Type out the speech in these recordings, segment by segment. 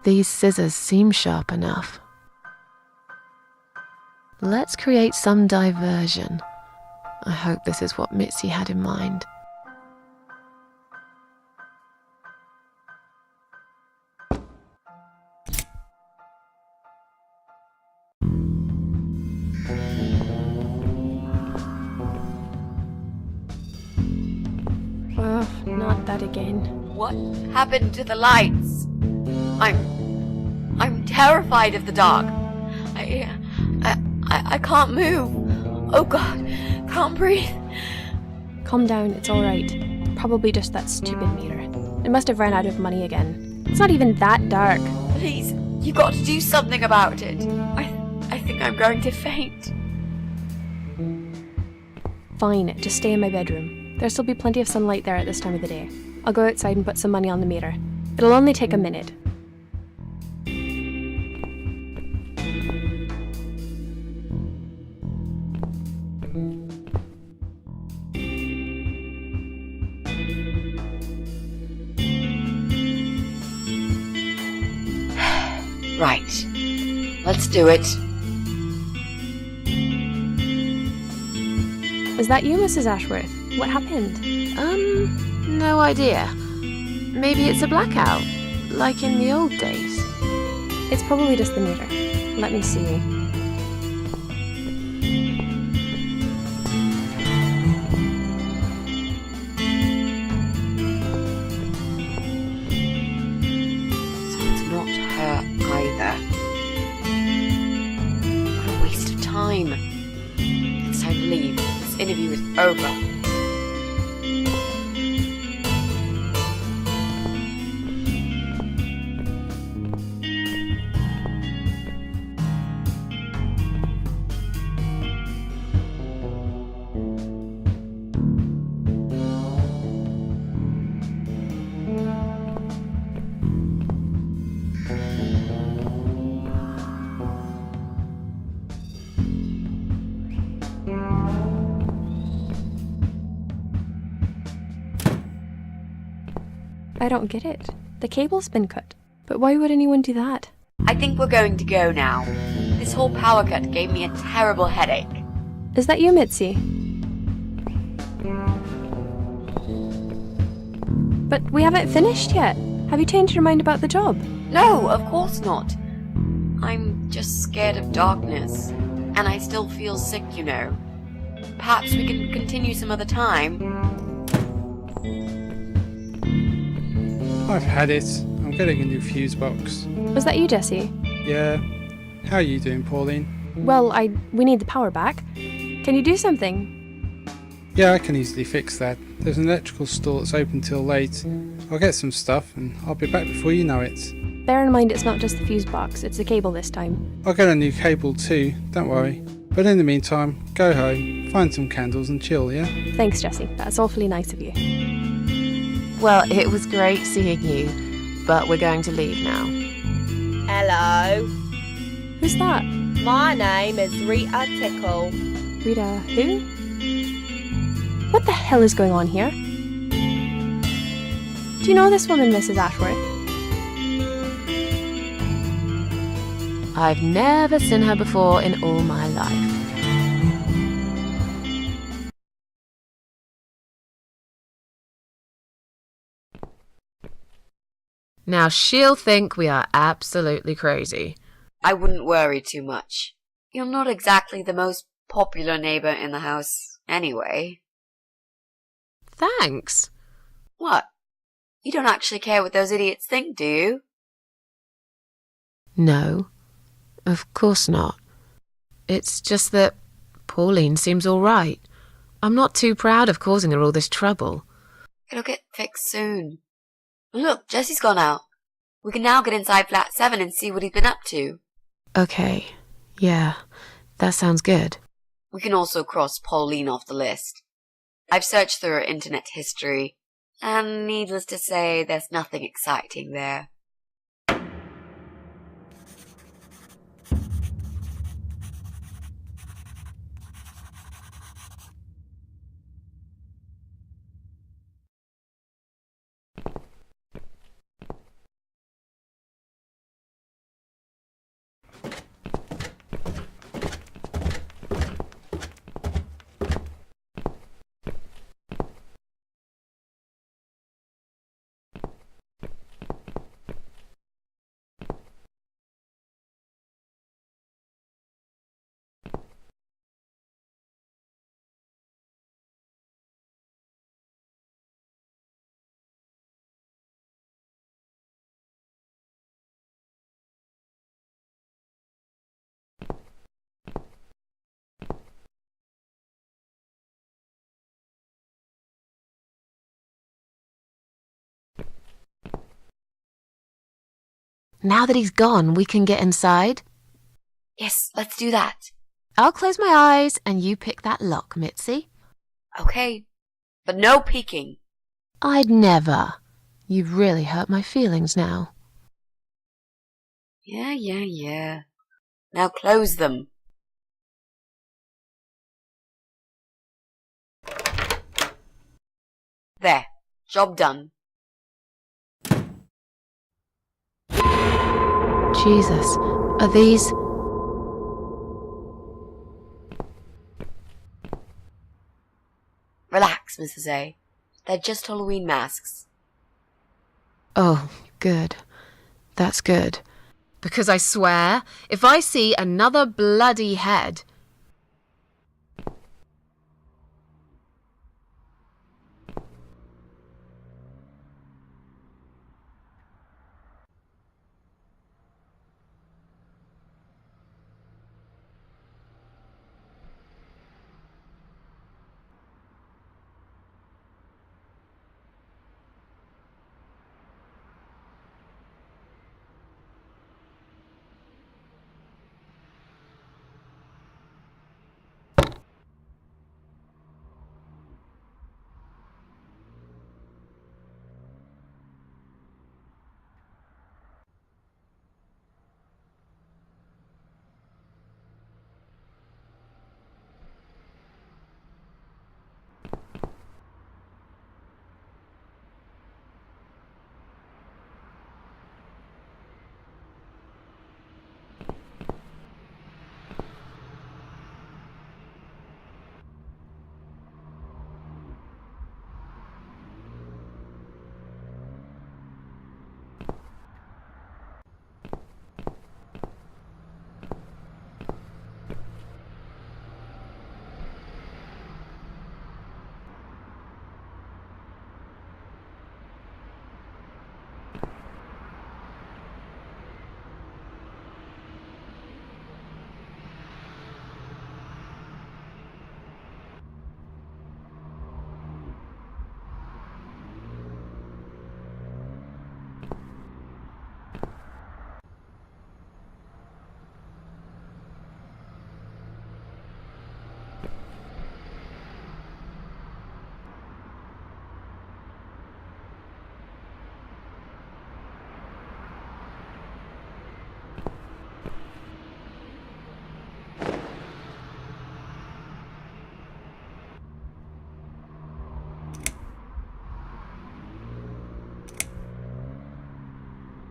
These scissors seem sharp enough. Let's create some diversion. I hope this is what Mitzi had in mind. Oh, not that again. What happened to the lights? I'm terrified of the dark. I can't move. Oh God, can't breathe. Calm down, it's alright. Probably just that stupid mirror. It must have run out of money again. It's not even that dark. Please, you got to do something about it. I think I'm going to faint. Fine, just stay in my bedroom. There'll still be plenty of sunlight there at this time of the day. I'll go outside and put some money on the meter. It'll only take a minute. Right. Let's do it. Is that you, Mrs. Ashworth? What happened? No idea. Maybe it's a blackout, like in the old days. It's probably just the meter. Let me see. So it's not her either. What a waste of time. It's time to leave. This interview is over. I don't get it. The cable's been cut. But why would anyone do that? I think we're going to go now. This whole power cut gave me a terrible headache. Is that you, Mitzi? But we haven't finished yet. Have you changed your mind about the job? No, of course not. I'm just scared of darkness. And I still feel sick, you know. Perhaps we can continue some other time. I've had it. I'm getting a new fuse box. Was that you, Jessie? Yeah. How are you doing, Pauline? Well, we need the power back. Can you do something? Yeah, I can easily fix that. There's an electrical store that's open till late. I'll get some stuff and I'll be back before you know it. Bear in mind it's not just the fuse box, it's the cable this time. I'll get a new cable too, don't worry. But in the meantime, go home, find some candles and chill, yeah? Thanks, Jessie. That's awfully nice of you. Well, it was great seeing you, but we're going to leave now. Hello, Who's that? my name is Rita Tickle. Rita who? What the hell is going on here? Do you know this woman, Mrs. Ashworth? I've never seen her before in all my life. Now she'll think we are absolutely crazy. I wouldn't worry too much. You're not exactly the most popular neighbor in the house, anyway. Thanks. What? You don't actually care what those idiots think, do you? No, of course not. It's just that Pauline seems all right. I'm not too proud of causing her all this trouble. It'll get fixed soon. Look, Jesse's gone out. We can now get inside flat 7 and see what he's been up to. Okay, yeah, that sounds good. We can also cross Pauline off the list. I've searched through her internet history, and needless to say, there's nothing exciting there. Now that he's gone, we can get inside. Yes, let's do that. I'll close my eyes and you pick that lock, Mitzi. Okay, but no peeking. I'd never. You've really hurt my feelings now. Yeah. Now close them. There, job done. Jesus, are these... Relax, Mrs. A. They're just Halloween masks. Oh, good. That's good. Because I swear, if I see another bloody head...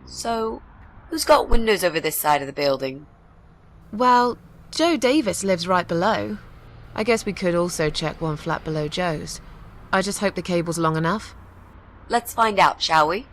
So, who's got windows over this side of the building? Well, Joe Davis lives right below. I guess we could also check one flat below Joe's. I just hope the cable's long enough. Let's find out, shall we?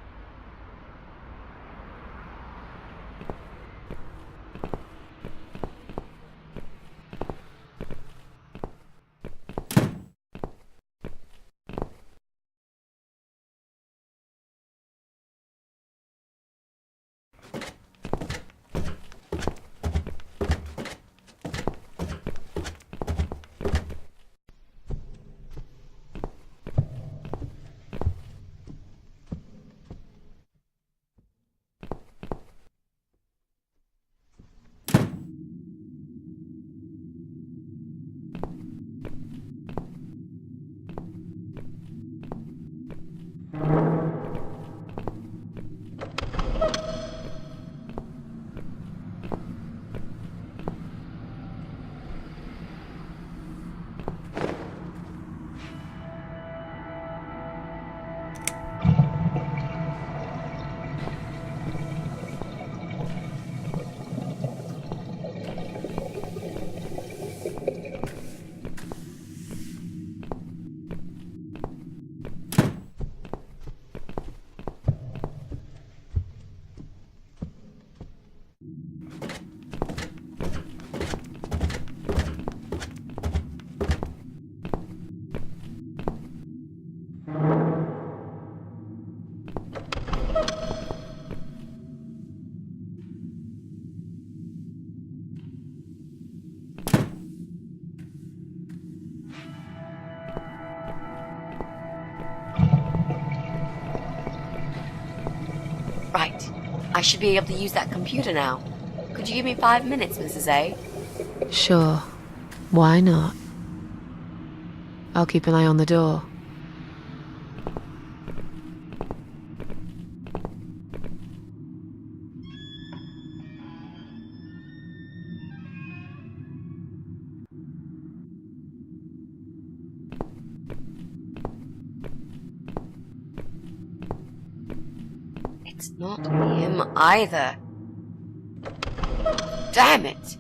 Right. I should be able to use that computer now. Could you give me 5 minutes, Mrs. A? Sure. Why not? I'll keep an eye on the door. It's not him either. Damn it!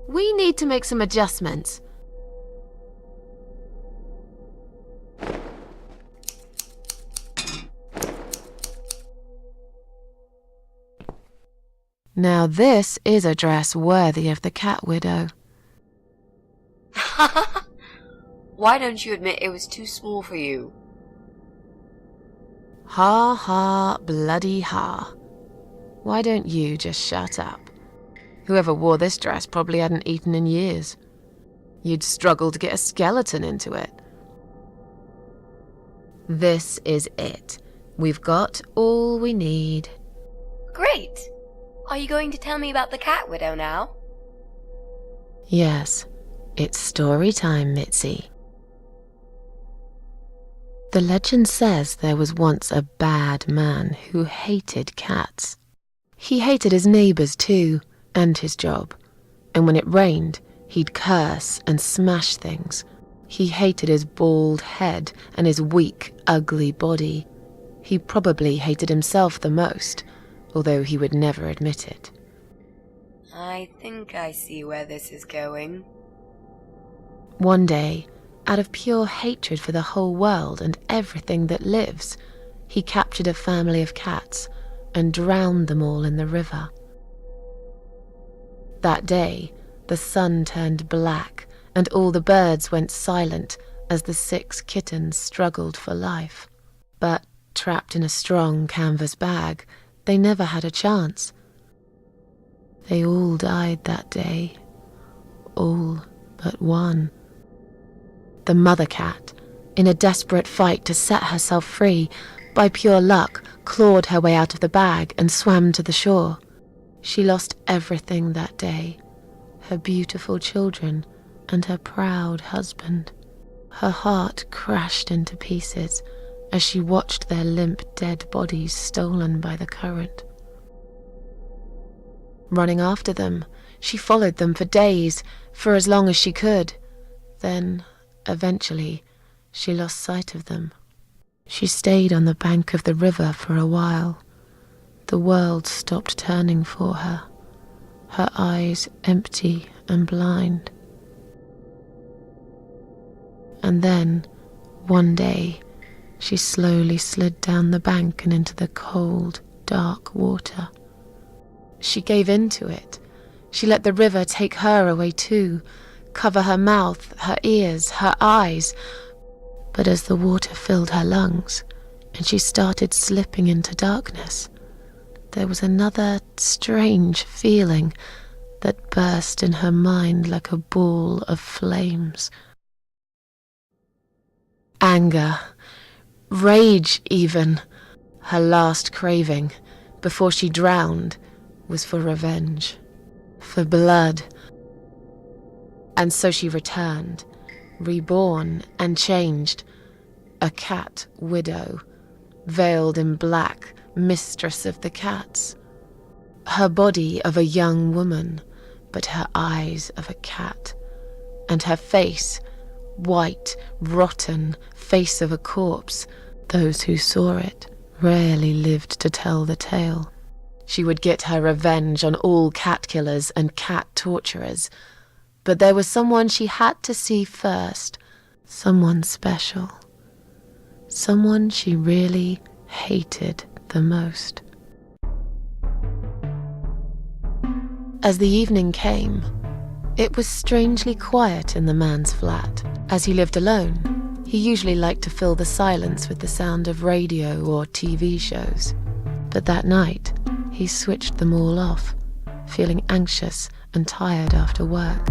We need to make some adjustments. Now this is a dress worthy of the cat widow. Why don't you admit it was too small for you? Ha ha, bloody ha. Why don't you just shut up? Whoever wore this dress probably hadn't eaten in years. You'd struggle to get a skeleton into it. This is it. We've got all we need. Great! Are you going to tell me about the cat widow now? Yes, it's story time, Mitzi. The legend says there was once a bad man who hated cats. He hated his neighbours too, and his job. And when it rained, he'd curse and smash things. He hated his bald head and his weak, ugly body. He probably hated himself the most, although he would never admit it. I think I see where this is going. One day, out of pure hatred for the whole world and everything that lives, he captured a family of cats and drowned them all in the river. That day, the sun turned black and all the birds went silent as the 6 kittens struggled for life. But trapped in a strong canvas bag, they never had a chance. They all died that day. All but one. The mother cat, in a desperate fight to set herself free, by pure luck clawed her way out of the bag and swam to the shore. She lost everything that day, her beautiful children and her proud husband. Her heart crashed into pieces as she watched their limp dead bodies stolen by the current. Running after them, she followed them for days, for as long as she could. Then, eventually, she lost sight of them. She stayed on the bank of the river for a while. The world stopped turning for her, her eyes empty and blind. And then, one day, she slowly slid down the bank and into the cold, dark water. She gave in to it. She let the river take her away too, cover her mouth, her ears, her eyes. But as the water filled her lungs and she started slipping into darkness, there was another strange feeling that burst in her mind like a ball of flames. Anger, rage even. Her last craving, before she drowned, was for revenge, for blood. And so she returned, reborn and changed, a cat widow, veiled in black, mistress of the cats. Her body of a young woman, but her eyes of a cat. And her face, white, rotten, face of a corpse. Those who saw it rarely lived to tell the tale. She would get her revenge on all cat killers and cat torturers. But there was someone she had to see first. Someone special. Someone she really hated the most. As the evening came, it was strangely quiet in the man's flat. As he lived alone, he usually liked to fill the silence with the sound of radio or TV shows. But that night, he switched them all off, feeling anxious and tired after work.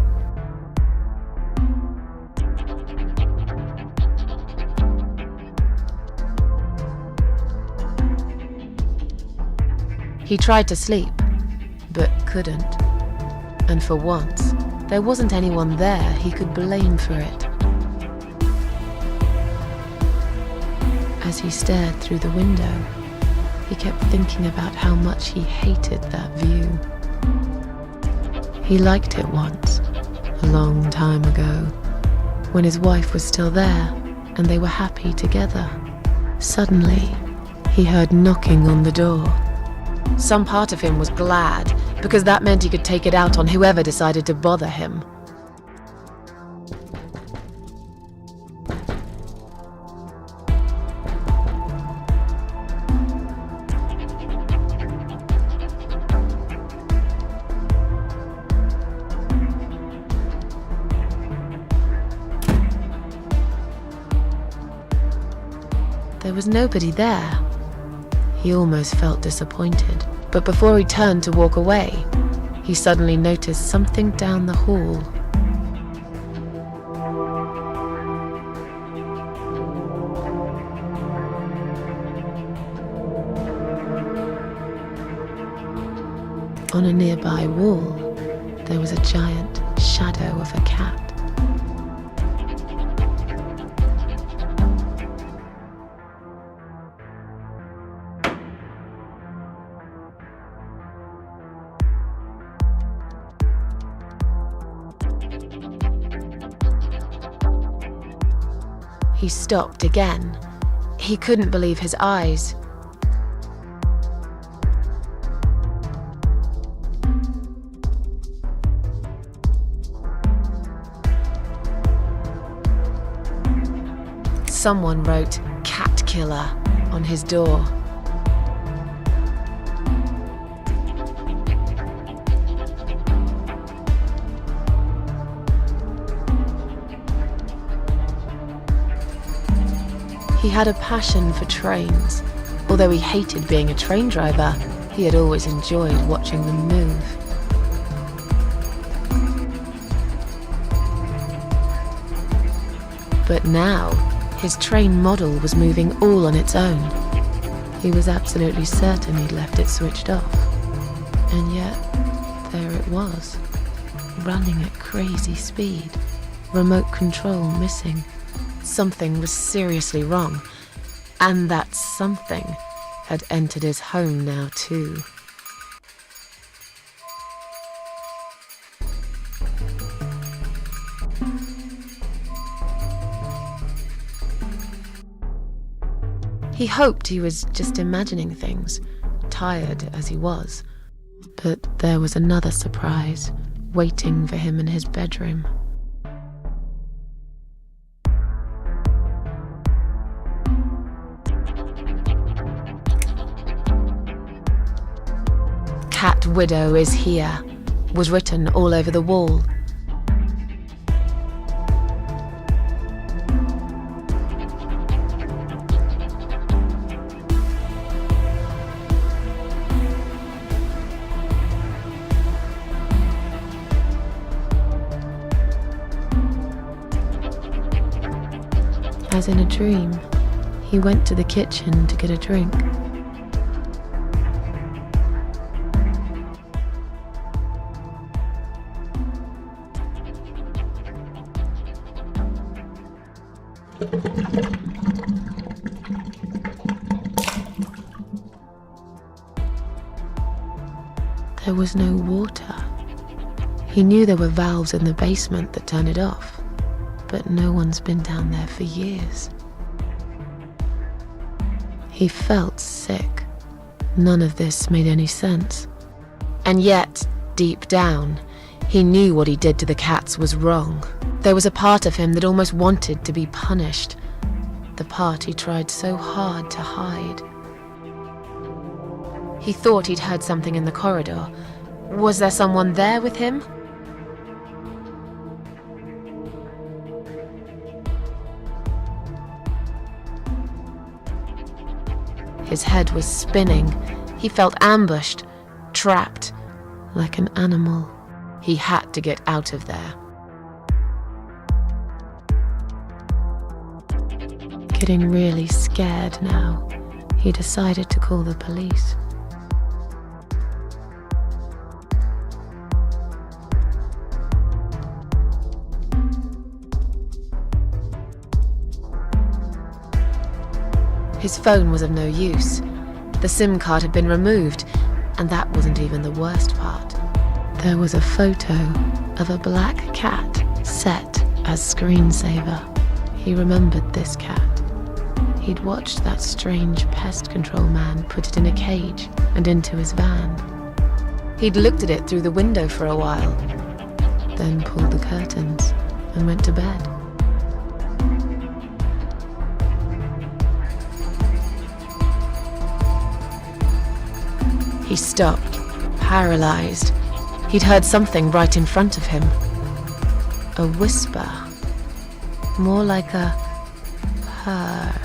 He tried to sleep, but couldn't. And for once, there wasn't anyone there he could blame for it. As he stared through the window, he kept thinking about how much he hated that view. He liked it once, a long time ago, when his wife was still there and they were happy together. Suddenly, he heard knocking on the door. Some part of him was glad, because that meant he could take it out on whoever decided to bother him. There was nobody there. He almost felt disappointed, but before he turned to walk away, he suddenly noticed something down the hall. On a nearby wall, there was a giant shadow of a cat. He stopped again. He couldn't believe his eyes. Someone wrote "cat killer" on his door. He had a passion for trains. Although he hated being a train driver, he had always enjoyed watching them move. But now, his train model was moving all on its own. He was absolutely certain he'd left it switched off. And yet, there it was, running at crazy speed, remote control missing. Something was seriously wrong, and that something had entered his home now too. He hoped he was just imagining things, tired as he was, but there was another surprise waiting for him in his bedroom. "Cat widow is here," was written all over the wall. As in a dream, he went to the kitchen to get a drink. There was no water. He knew there were valves in the basement that turned it off, but no one's been down there for years. He felt sick. None of this made any sense. And yet, deep down, he knew what he did to the cats was wrong. There was a part of him that almost wanted to be punished. The part he tried so hard to hide. He thought he'd heard something in the corridor. Was there someone there with him? His head was spinning. He felt ambushed, trapped, like an animal. He had to get out of there. Getting really scared now, he decided to call the police. His phone was of no use. The SIM card had been removed, and that wasn't even the worst part. There was a photo of a black cat set as screensaver. He remembered this cat. He'd watched that strange pest control man put it in a cage and into his van. He'd looked at it through the window for a while, then pulled the curtains and went to bed. He stopped, paralyzed. He'd heard something right in front of him. A whisper. More like a purr.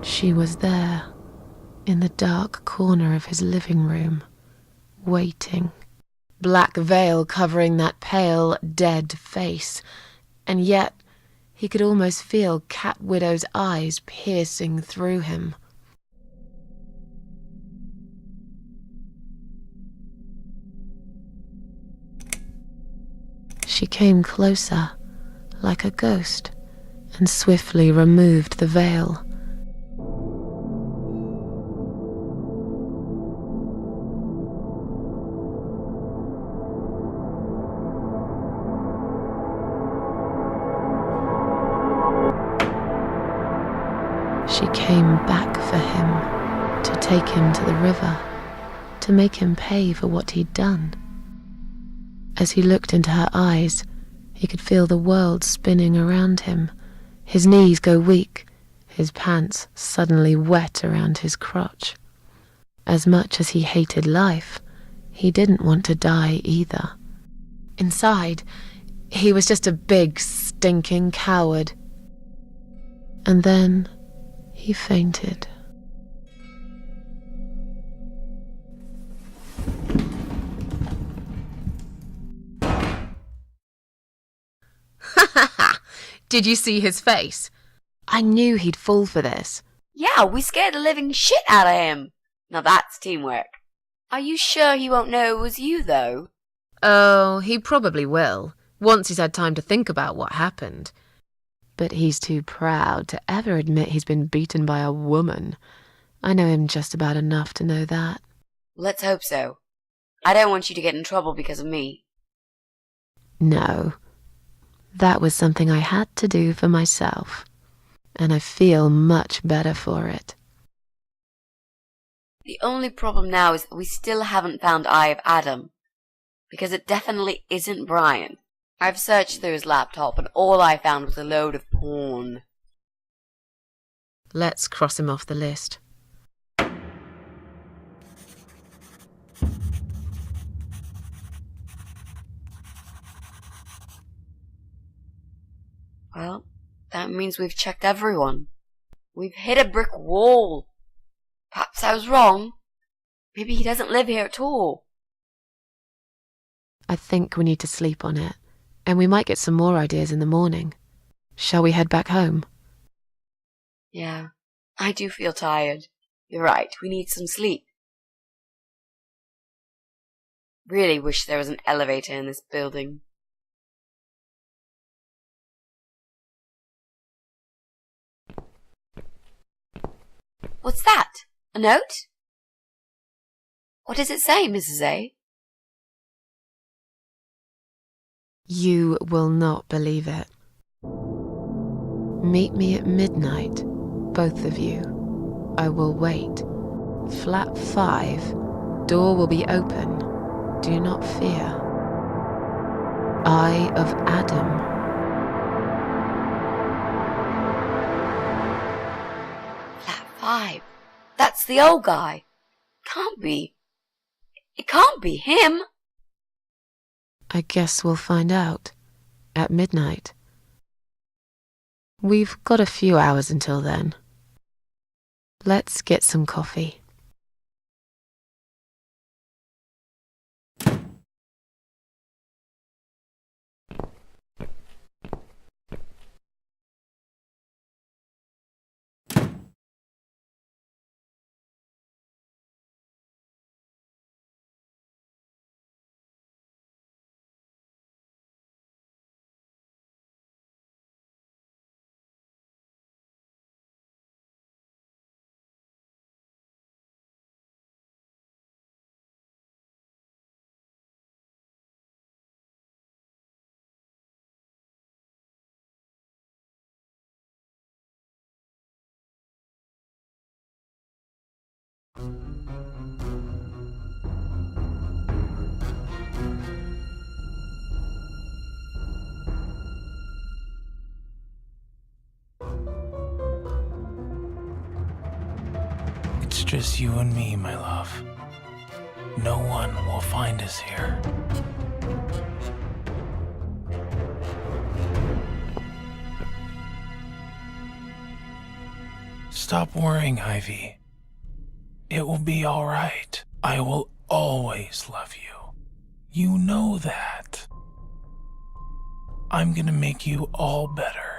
She was there, in the dark corner of his living room, waiting. Black veil covering that pale, dead face, and yet he could almost feel Cat Widow's eyes piercing through him. She came closer, like a ghost, and swiftly removed the veil. She came back for him, to take him to the river, to make him pay for what he'd done. As he looked into her eyes, he could feel the world spinning around him, his knees go weak, his pants suddenly wet around his crotch. As much as he hated life, he didn't want to die either. Inside, he was just a big, stinking coward. And then he fainted. Did you see his face? I knew he'd fall for this. Yeah, we scared the living shit out of him. Now that's teamwork. Are you sure he won't know it was you, though? Oh, he probably will, once he's had time to think about what happened. But he's too proud to ever admit he's been beaten by a woman. I know him just about enough to know that. Let's hope so. I don't want you to get in trouble because of me. No. That was something I had to do for myself. And I feel much better for it. The only problem now is that we still haven't found Eye of Adam. Because it definitely isn't Brian. I've searched through his laptop and all I found was a load of porn. Let's cross him off the list. Well, that means we've checked everyone. We've hit a brick wall. Perhaps I was wrong. Maybe he doesn't live here at all. I think we need to sleep on it, and we might get some more ideas in the morning. Shall we head back home? Yeah, I do feel tired. You're right, we need some sleep. Really wish there was an elevator in this building. What's that? A note? What does it say, Mrs. A? You will not believe it. Meet me at midnight, both of you. I will wait. Flat 5. Door will be open. Do not fear. Eye of Adam. Flat 5. That's the old guy. Can't be. It can't be him. I guess we'll find out. At midnight. We've got a few hours until then. Let's get some coffee. It's just you and me, my love. No one will find us here. Stop worrying, Ivy. It will be all right. I will always love you. You know that. I'm gonna make you all better.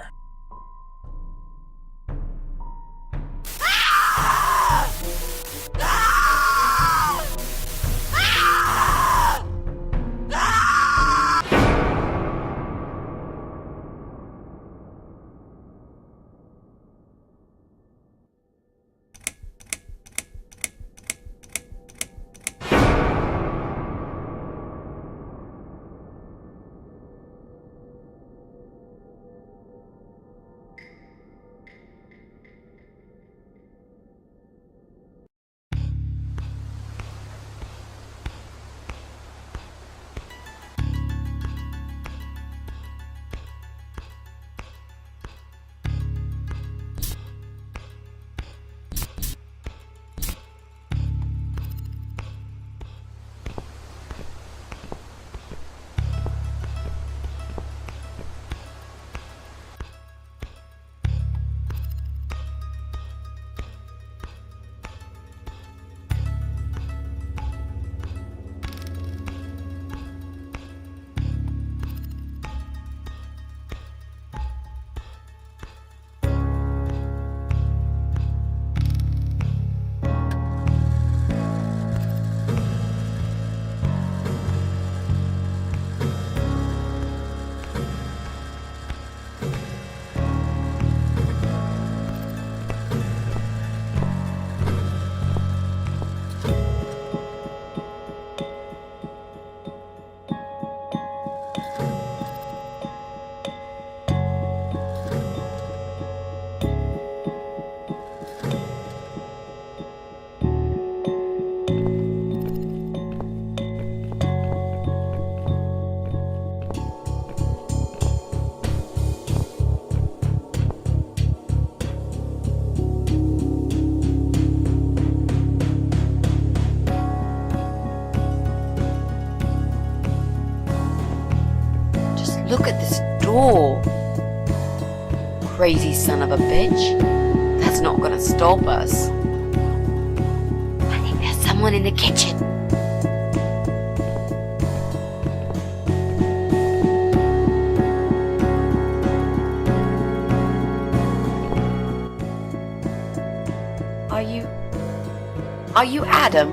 Look at this door. Crazy son of a bitch. That's not gonna stop us. I think there's someone in the kitchen. Are you Adam?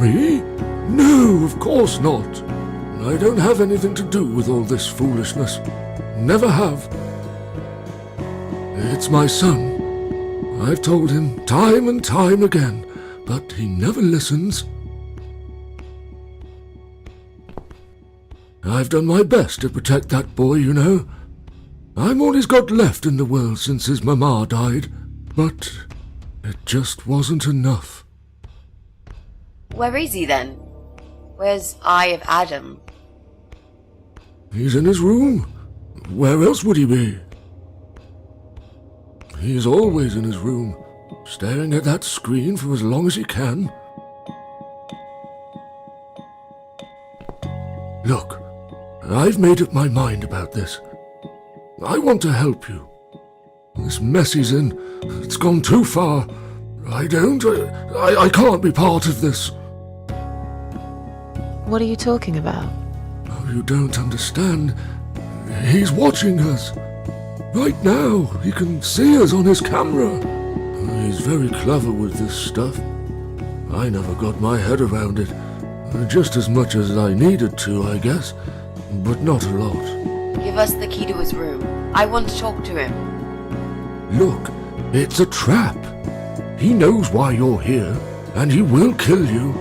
Me? No, of course not. I don't have anything to do with all this foolishness. Never have. It's my son. I've told him time and time again, but he never listens. I've done my best to protect that boy, you know. I'm all he's got left in the world since his mama died, but it just wasn't enough. Where is he then? Where's Eye of Adam? He's in his room. Where else would he be? He's always in his room, staring at that screen for as long as he can. Look, I've made up my mind about this. I want to help you. This mess he's in, it's gone too far. I can't be part of this. What are you talking about? Oh, you don't understand. He's watching us. Right now, he can see us on his camera. He's very clever with this stuff. I never got my head around it. Just as much as I needed to, I guess. But not a lot. Give us the key to his room. I want to talk to him. Look, it's a trap. He knows why you're here, and he will kill you.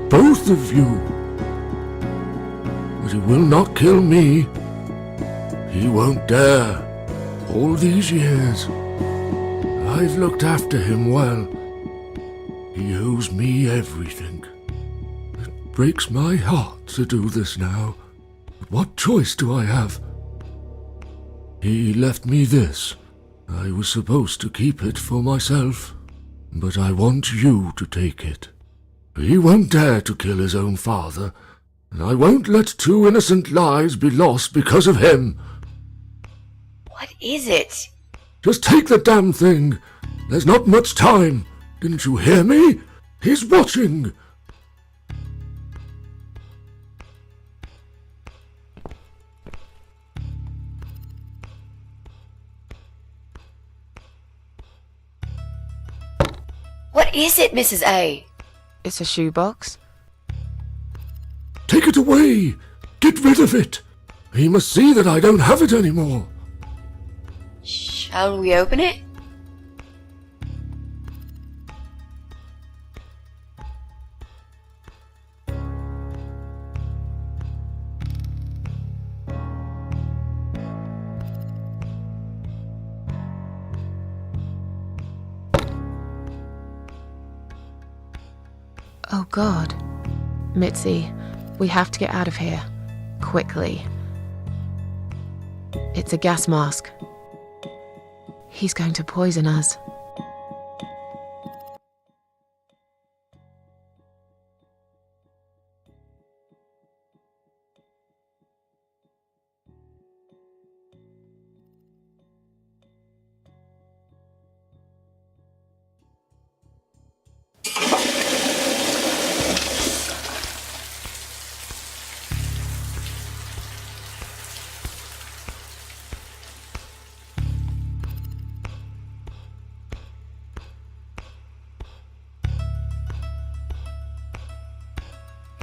Both of you. But he will not kill me. He won't dare. All these years, I've looked after him well. He owes me everything. It breaks my heart to do this now. But what choice do I have? He left me this. I was supposed to keep it for myself, but I want you to take it. He won't dare to kill his own father, and I won't let 2 innocent lives be lost because of him. What is it? Just take the damn thing. There's not much time. Didn't you hear me? He's watching. What is it, Mrs. A? It's a shoebox. Take it away. Get rid of it. He must see that I don't have it anymore. Shall we open it? Oh God. Mitzi, we have to get out of here. Quickly. It's a gas mask. He's going to poison us.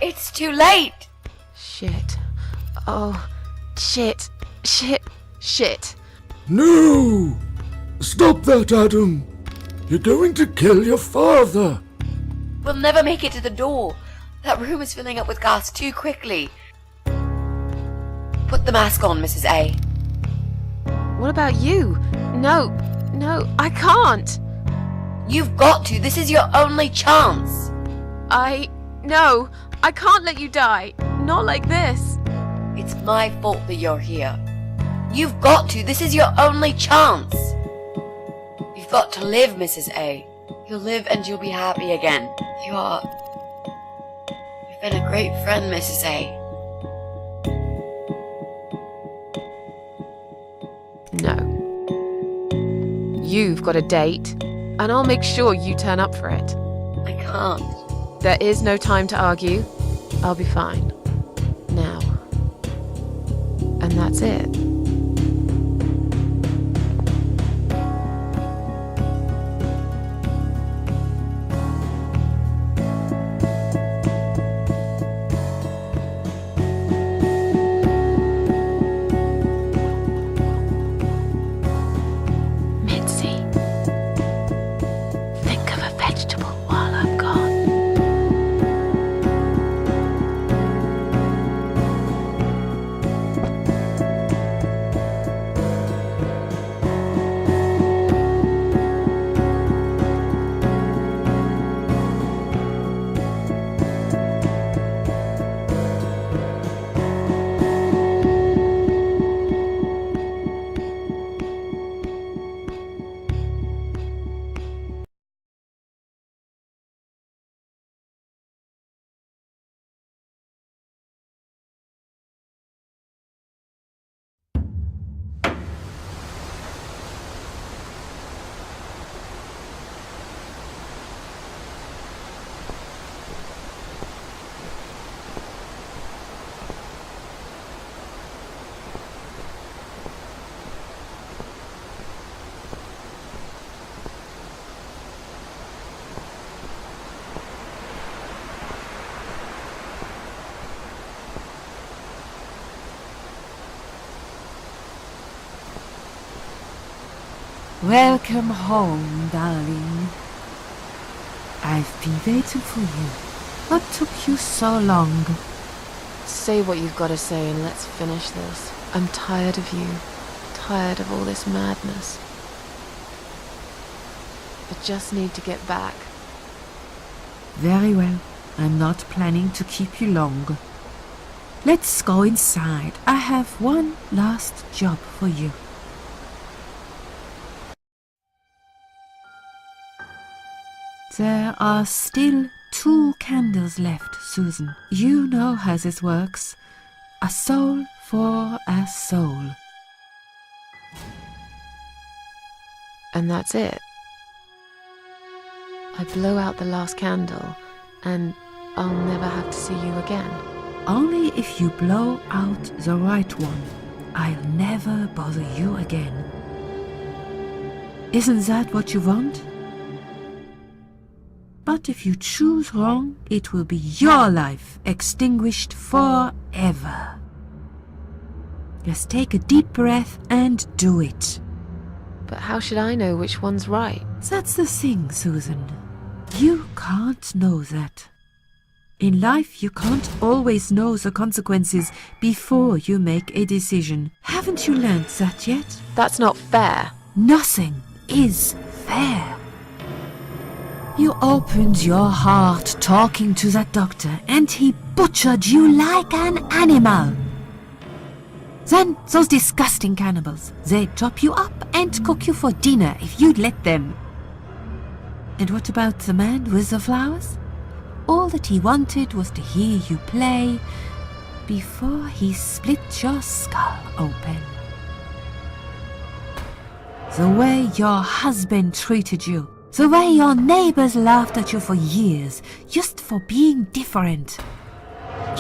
It's too late! Shit. Oh, shit. Shit. Shit. No! Stop that, Adam. You're going to kill your father. We'll never make it to the door. That room is filling up with gas too quickly. Put the mask on, Mrs. A. What about you? No, I can't. You've got to. This is your only chance. No, I can't let you die. Not like this. It's my fault that you're here. You've got to. This is your only chance. You've got to live, Mrs. A. You'll live and you'll be happy again. You've been a great friend, Mrs. A. No. You've got a date, and I'll make sure you turn up for it. I can't. There is no time to argue. I'll be fine. Now. And that's it. Mitzi. Welcome home, darling. I've been waiting for you. What took you so long? Say what you've got to say and let's finish this. I'm tired of you. Tired of all this madness. I just need to get back. Very well. I'm not planning to keep you long. Let's go inside. I have one last job for you. There are still 2 candles left, Susan. You know how this works. A soul for a soul. And that's it. I blow out the last candle and I'll never have to see you again. Only if you blow out the right one. I'll never bother you again. Isn't that what you want? But if you choose wrong, it will be your life extinguished forever. Just take a deep breath and do it. But how should I know which one's right? That's the thing, Susan. You can't know that. In life, you can't always know the consequences before you make a decision. Haven't you learned that yet? That's not fair. Nothing is fair. You opened your heart talking to that doctor, and he butchered you like an animal. Then those disgusting cannibals, they'd chop you up and cook you for dinner if you'd let them. And what about the man with the flowers? All that he wanted was to hear you play before he split your skull open. The way your husband treated you, the way your neighbors laughed at you for years, just for being different.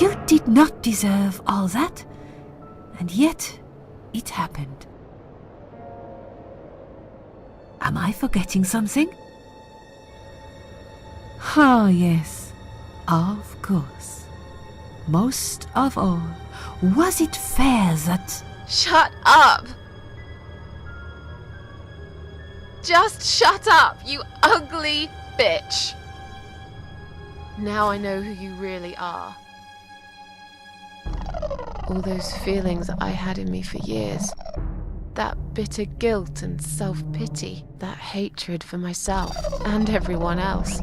You did not deserve all that, and yet it happened. Am I forgetting something? Oh, yes, of course. Most of all, was it fair that... Shut up! Just shut up, you ugly bitch! Now I know who you really are. All those feelings I had in me for years. That bitter guilt and self-pity. That hatred for myself and everyone else.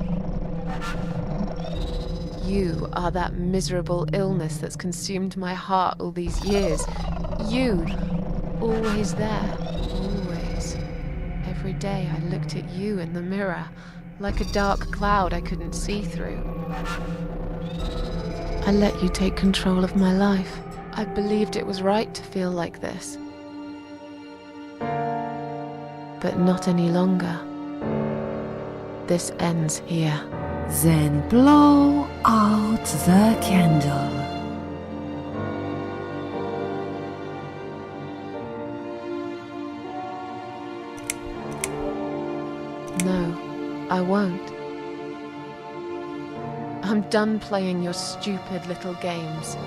You are that miserable illness that's consumed my heart all these years. You, always there, always. Every day I looked at you in the mirror, like a dark cloud I couldn't see through. I let you take control of my life. I believed it was right to feel like this. But not any longer. This ends here. Then blow out the candle. No, I won't. I'm done playing your stupid little games.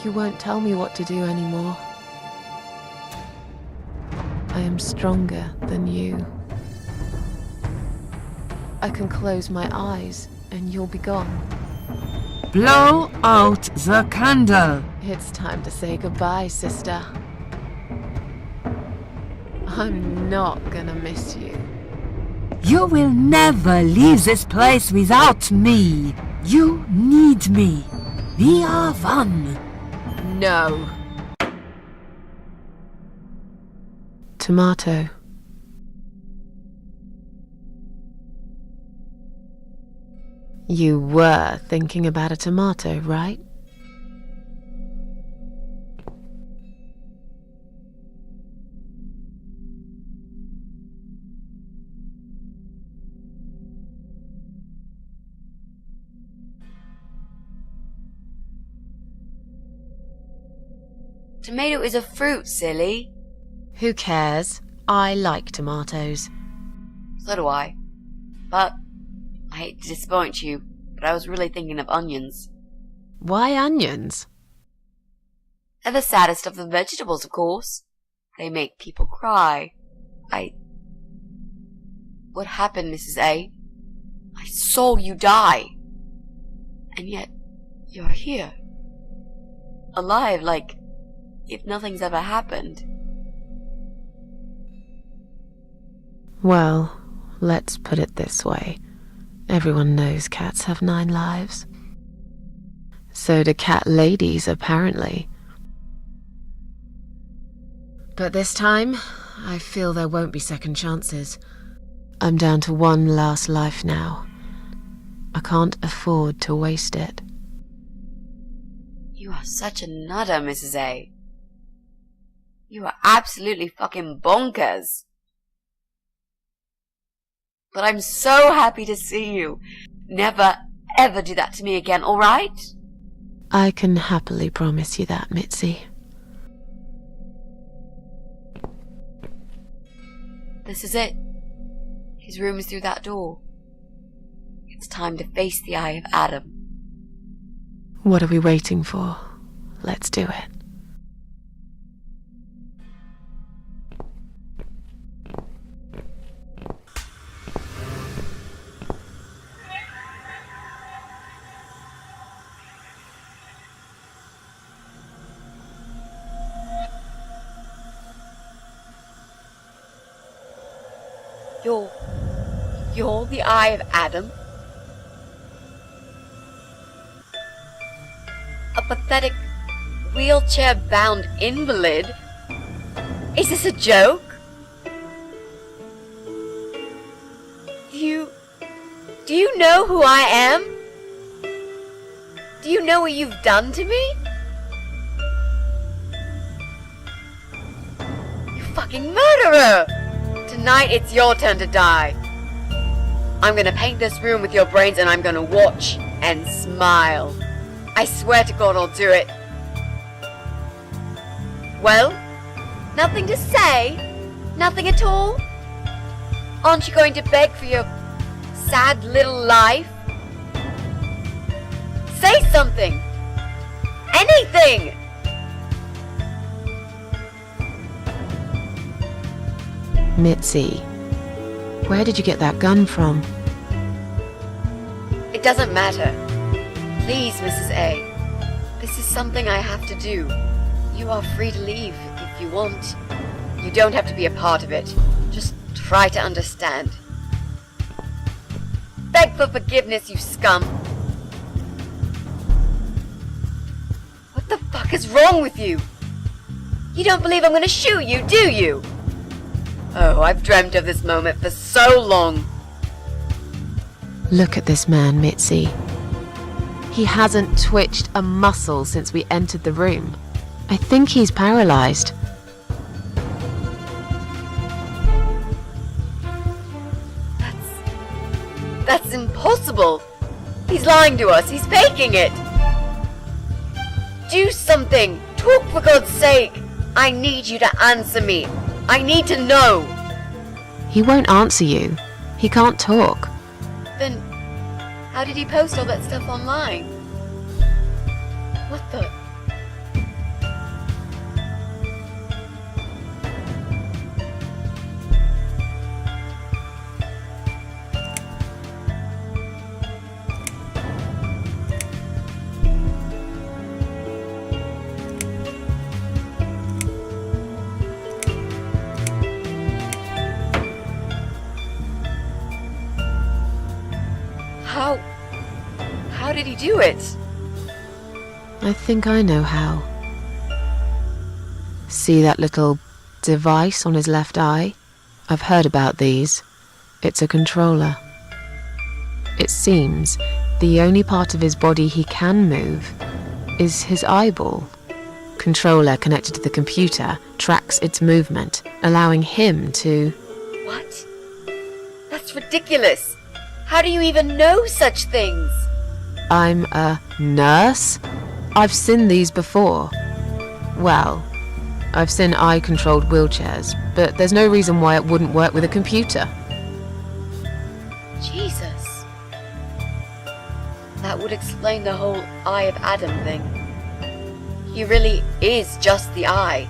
You won't tell me what to do anymore. I am stronger than you. I can close my eyes and you'll be gone. Blow out the candle. It's time to say goodbye, sister. I'm not gonna miss you. You will never leave this place without me. You need me. We are one. No. Tomato. You were thinking about a tomato, right? Tomato is a fruit, silly. Who cares? I like tomatoes. So do I. But I hate to disappoint you, but I was really thinking of onions. Why onions? They're the saddest of the vegetables, of course. They make people cry. What happened, Mrs. A? I saw you die. And yet, you're here. Alive, like if nothing's ever happened. Well, let's put it this way. Everyone knows cats have 9 lives. So do cat ladies, apparently. But this time, I feel there won't be second chances. I'm down to 1 last life now. I can't afford to waste it. You are such a nutter, Mrs. A. You are absolutely fucking bonkers. But I'm so happy to see you. Never, ever do that to me again, alright? I can happily promise you that, Mitzi. This is it. His room is through that door. It's time to face the eye of Adam. What are we waiting for? Let's do it. You're the eye of Adam? A pathetic, wheelchair-bound invalid? Is this a joke? Do you know who I am? Do you know what you've done to me? You fucking murderer! Tonight it's your turn to die. I'm gonna paint this room with your brains and I'm gonna watch and smile. I swear to God I'll do it. Well, nothing to say? Nothing at all? Aren't you going to beg for your sad little life? Say something! Anything! Mitzi, where did you get that gun from? It doesn't matter. Please, Mrs. A. This is something I have to do. You are free to leave if you want. You don't have to be a part of it. Just try to understand. Beg for forgiveness, you scum. What the fuck is wrong with you? You don't believe I'm gonna shoot you, do you? Oh, I've dreamt of this moment for so long. Look at this man, Mitzi. He hasn't twitched a muscle since we entered the room. I think he's paralyzed. That's impossible. He's lying to us. He's faking it. Do something. Talk, for God's sake. I need you to answer me. I need to know. He won't answer you. He can't talk. Then, how did he post all that stuff online? What the... How did he do it? I think I know how. See that little device on his left eye? I've heard about these. It's a controller. It seems the only part of his body he can move is his eyeball. Controller connected to the computer tracks its movement, allowing him to... What? That's ridiculous. How do you even know such things? I'm a nurse? I've seen these before. Well, I've seen eye-controlled wheelchairs, but there's no reason why it wouldn't work with a computer. Jesus. That would explain the whole Eye of Adam thing. He really is just the eye.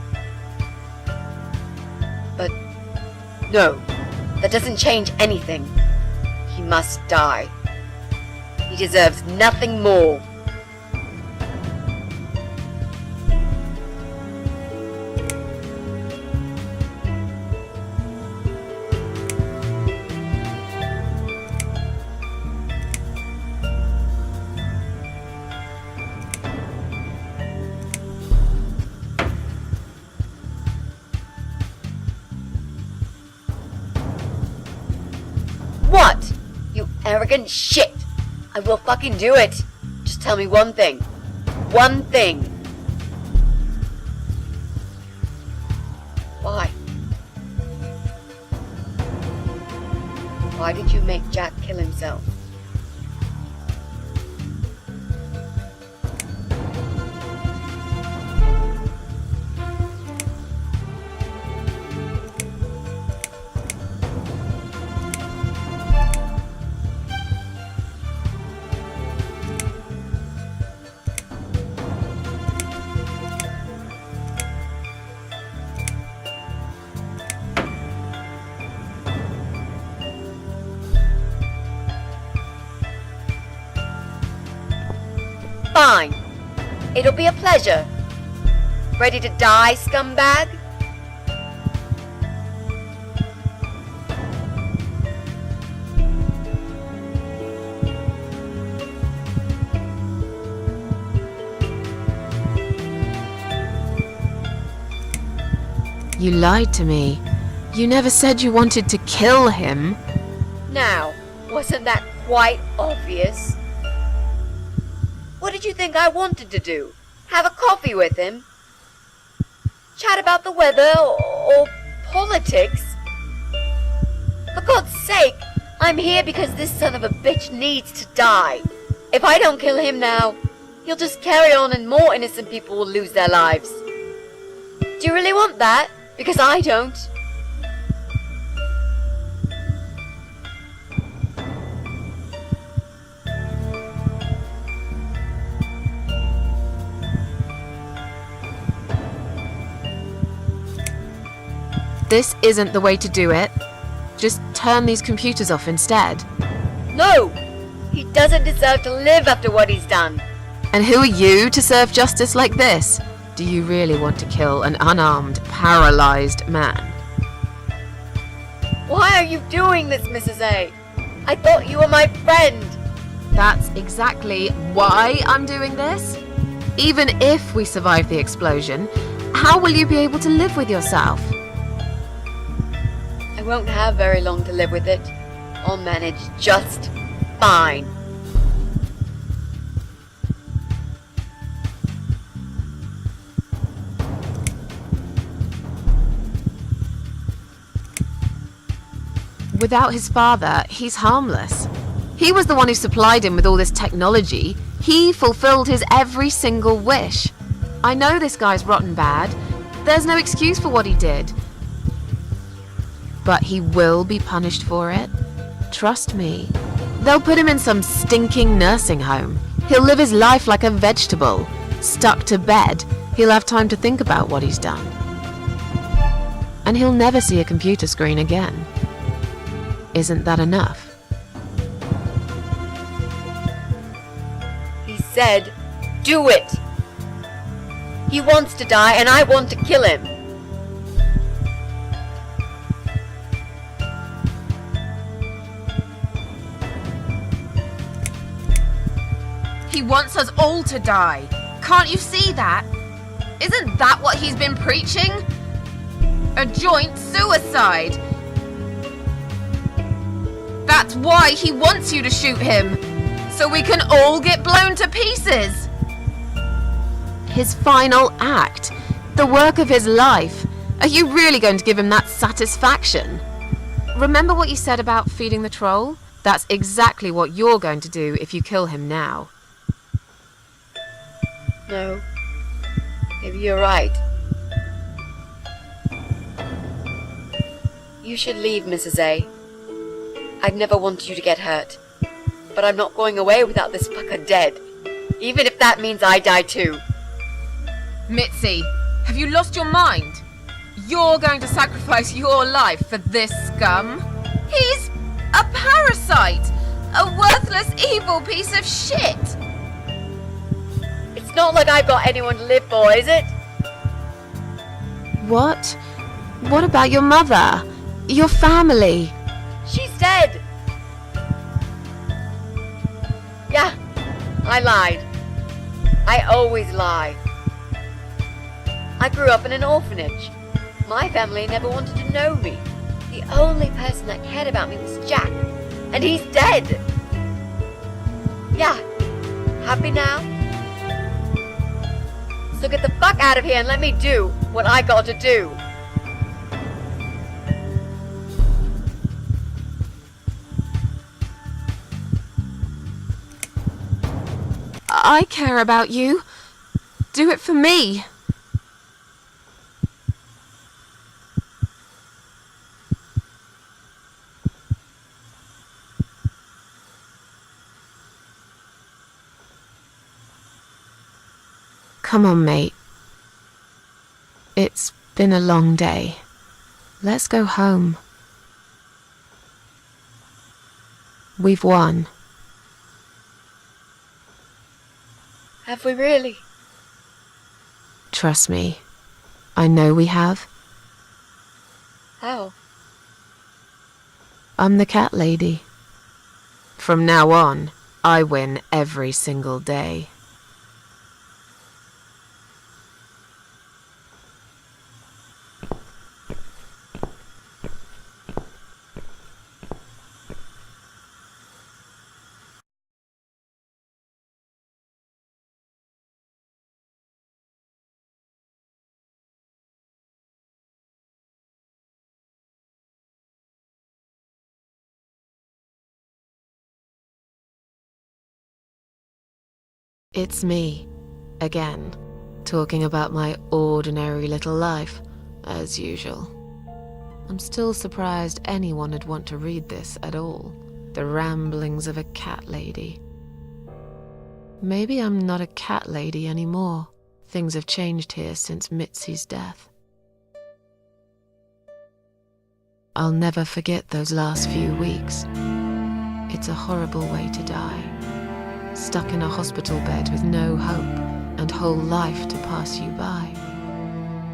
But No, that doesn't change anything. He must die. He deserves nothing more. What? You arrogant shit! I will fucking do it! Just tell me one thing. One thing. Why? Why did you make Jack kill himself? Fine. It'll be a pleasure. Ready to die, scumbag? You lied to me. You never said you wanted to kill him. Now, wasn't that quite obvious? What did you think I wanted to do? Have a coffee with him? Chat about the weather or politics? For God's sake, I'm here because this son of a bitch needs to die. If I don't kill him now, he'll just carry on and more innocent people will lose their lives. Do you really want that? Because I don't. This isn't the way to do it. Just turn these computers off instead. No! He doesn't deserve to live after what he's done. And who are you to serve justice like this? Do you really want to kill an unarmed, paralyzed man? Why are you doing this, Mrs. A? I thought you were my friend. That's exactly why I'm doing this. Even if we survive the explosion, how will you be able to live with yourself? I won't have very long to live with it. I'll manage just fine. Without his father, he's harmless. He was the one who supplied him with all this technology. He fulfilled his every single wish. I know this guy's rotten bad. There's no excuse for what he did. But he will be punished for it. Trust me. They'll put him in some stinking nursing home. He'll live his life like a vegetable. Stuck to bed, he'll have time to think about what he's done. And he'll never see a computer screen again. Isn't that enough? He said, do it! He wants to die and I want to kill him. He wants us all to die. Can't you see that? Isn't that what he's been preaching? A joint suicide. That's why he wants you to shoot him. So we can all get blown to pieces. His final act. The work of his life. Are you really going to give him that satisfaction? Remember what you said about feeding the troll? That's exactly what you're going to do if you kill him now. No. Maybe you're right. You should leave, Mrs. A. I'd never wanted you to get hurt. But I'm not going away without this fucker dead. Even if that means I die too. Mitzi, have you lost your mind? you're going to sacrifice your life for this scum? He's a parasite! A worthless, evil piece of shit! It's not like I've got anyone to live for, is it? What? What about your mother? Your family? She's dead! Yeah, I lied. I always lie. I grew up in an orphanage. My family never wanted to know me. The only person that cared about me was Jack, and he's dead. Yeah, happy now? So get the fuck out of here and let me do what I got to do. I care about you. Do it for me. Come on, mate. It's been a long day. Let's go home. We've won. Have we really? Trust me. I know we have. How? I'm the cat lady. From now on, I win every single day. It's me, again, talking about my ordinary little life, as usual. I'm still surprised anyone would want to read this at all. The ramblings of a cat lady. Maybe I'm not a cat lady anymore. Things have changed here since Mitzi's death. I'll never forget those last few weeks. It's a horrible way to die. Stuck in a hospital bed with no hope and whole life to pass you by.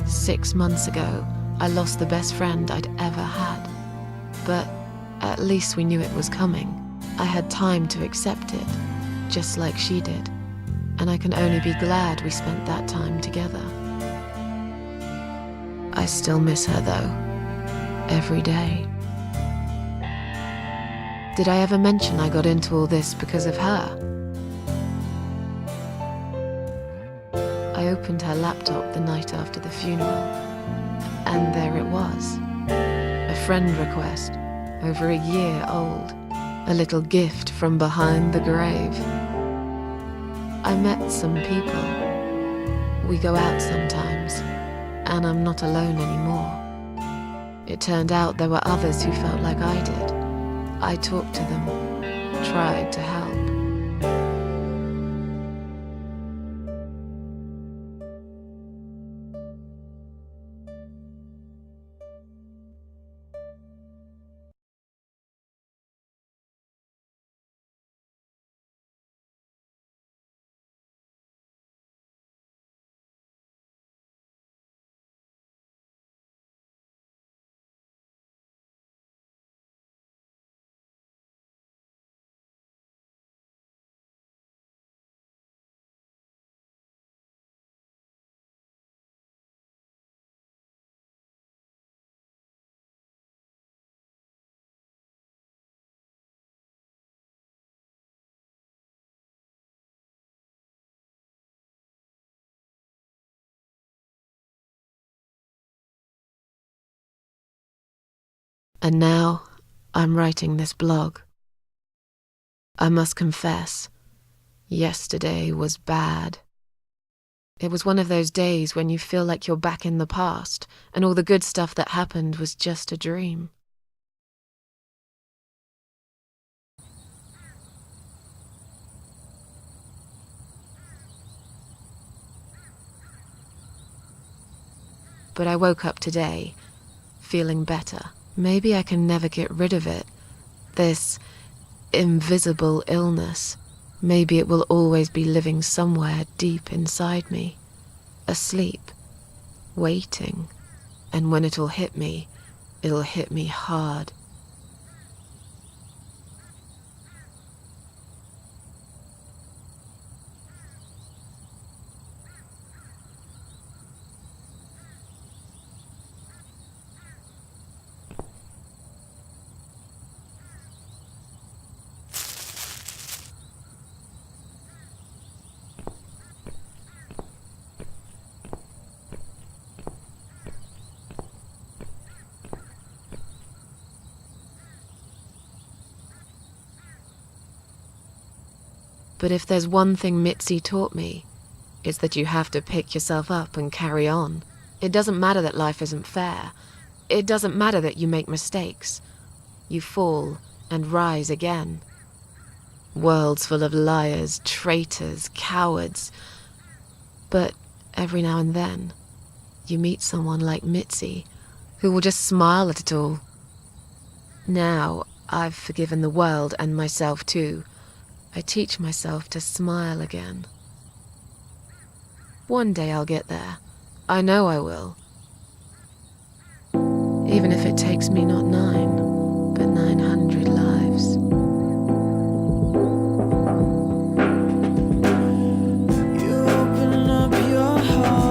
6 months ago, I lost the best friend I'd ever had. But at least we knew it was coming. I had time to accept it, just like she did. And I can only be glad we spent that time together. I still miss her though, every day. Did I ever mention I got into all this because of her? I opened her laptop the night after the funeral, and there it was. A friend request, over a year old. A little gift from behind the grave. I met some people. We go out sometimes, and I'm not alone anymore. It turned out there were others who felt like I did. I talked to them, tried to help. And now, I'm writing this blog. I must confess, yesterday was bad. It was one of those days when you feel like you're back in the past, and all the good stuff that happened was just a dream. But I woke up today, feeling better. Maybe I can never get rid of it. This invisible illness. Maybe it will always be living somewhere deep inside me. Asleep. Waiting. And when it'll hit me hard. But if there's one thing Mitzi taught me, it's that you have to pick yourself up and carry on. It doesn't matter that life isn't fair. It doesn't matter that you make mistakes. You fall and rise again. Worlds full of liars, traitors, cowards. But every now and then, you meet someone like Mitzi, who will just smile at it all. Now, I've forgiven the world and myself too. I teach myself to smile again. One day I'll get there. I know I will. Even if it takes me not 9, but 900 lives. You open up your heart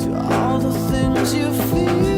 to all the things you feel.